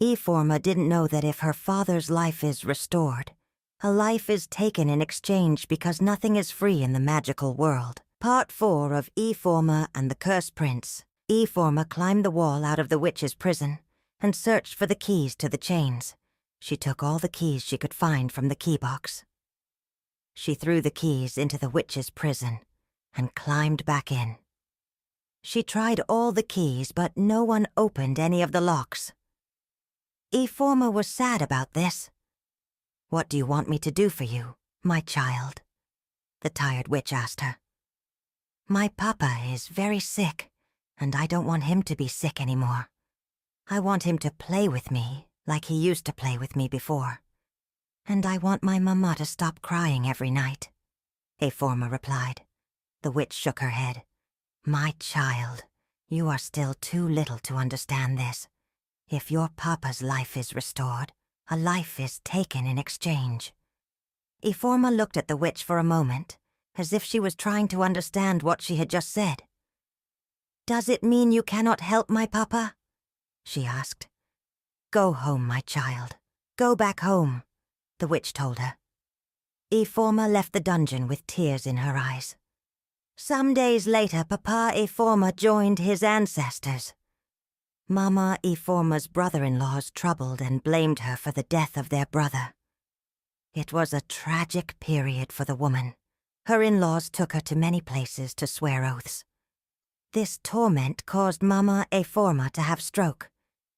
Ifeoma didn't know that if her father's life is restored, a life is taken in exchange because nothing is free in the magical world. Part 4 of Ifeoma and the Cursed Prince. Ifeoma climbed the wall out of the witch's prison and searched for the keys to the chains. She took all the keys she could find from the key box. She threw the keys into the witch's prison and climbed back in. She tried all the keys, but no one opened any of the locks. Ifeoma was sad about this. "What do you want me to do for you, my child?" the tired witch asked her. "My papa is very sick, and I don't want him to be sick anymore. I want him to play with me like he used to play with me before. And I want my mama to stop crying every night," Ifeoma replied. The witch shook her head. "My child, you are still too little to understand this. If your papa's life is restored, a life is taken in exchange." Ifeoma looked at the witch for a moment, as if she was trying to understand what she had just said. "Does it mean you cannot help my papa?" she asked. "Go home, my child. Go back home," the witch told her. Ifeoma left the dungeon with tears in her eyes. Some days later, Papa Ifeoma joined his ancestors. Mama Ifeoma's brother-in-laws troubled and blamed her for the death of their brother. It was a tragic period for the woman. Her in-laws took her to many places to swear oaths. This torment caused Mama Ifeoma to have stroke.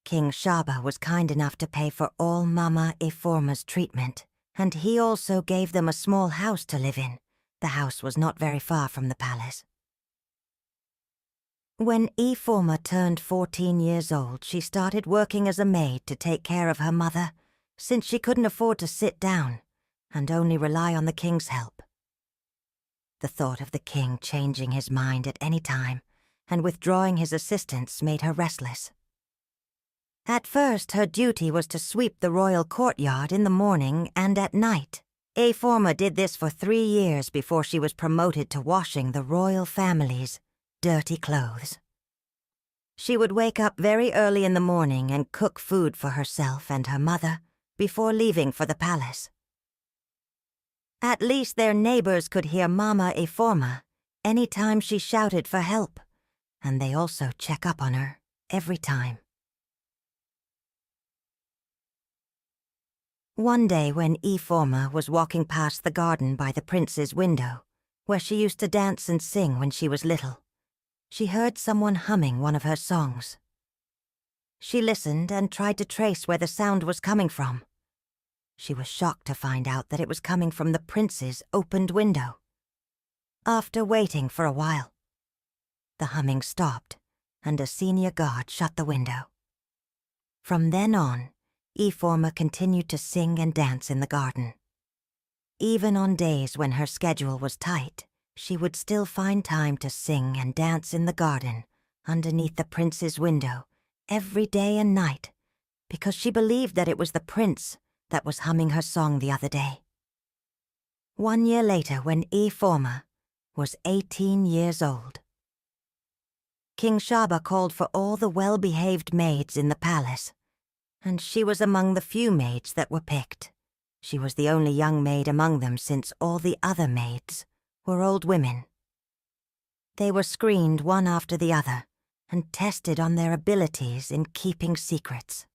King Shaba was kind enough to pay for all Mama Ifeoma's treatment, and he also gave them a small house to live in. The house was not very far from the palace. When Ifeoma turned 14 years old, she started working as a maid to take care of her mother, since she couldn't afford to sit down and only rely on the king's help. The thought of the king changing his mind at any time and withdrawing his assistance made her restless. At first, her duty was to sweep the royal courtyard in the morning and at night. Ifeoma did this for 3 years before she was promoted to washing the royal family's dirty clothes. She would wake up very early in the morning and cook food for herself and her mother before leaving for the palace. At least their neighbors could hear Mama Ifeoma any time she shouted for help, and they also check up on her every time. One day when Ifeoma was walking past the garden by the prince's window, where she used to dance and sing when she was little, she heard someone humming one of her songs. She listened and tried to trace where the sound was coming from. She was shocked to find out that it was coming from the prince's opened window. After waiting for a while, the humming stopped, and a senior guard shut the window. From then on, Ifeoma continued to sing and dance in the garden. Even on days when her schedule was tight, she would still find time to sing and dance in the garden underneath the prince's window every day and night, because she believed that it was the prince that was humming her song the other day. 1 year later, when Ifeoma was 18 years old, King Shaba called for all the well-behaved maids in the palace, and she was among the few maids that were picked. She was the only young maid among them, since all the other maids were old women. They were screened one after the other and tested on their abilities in keeping secrets.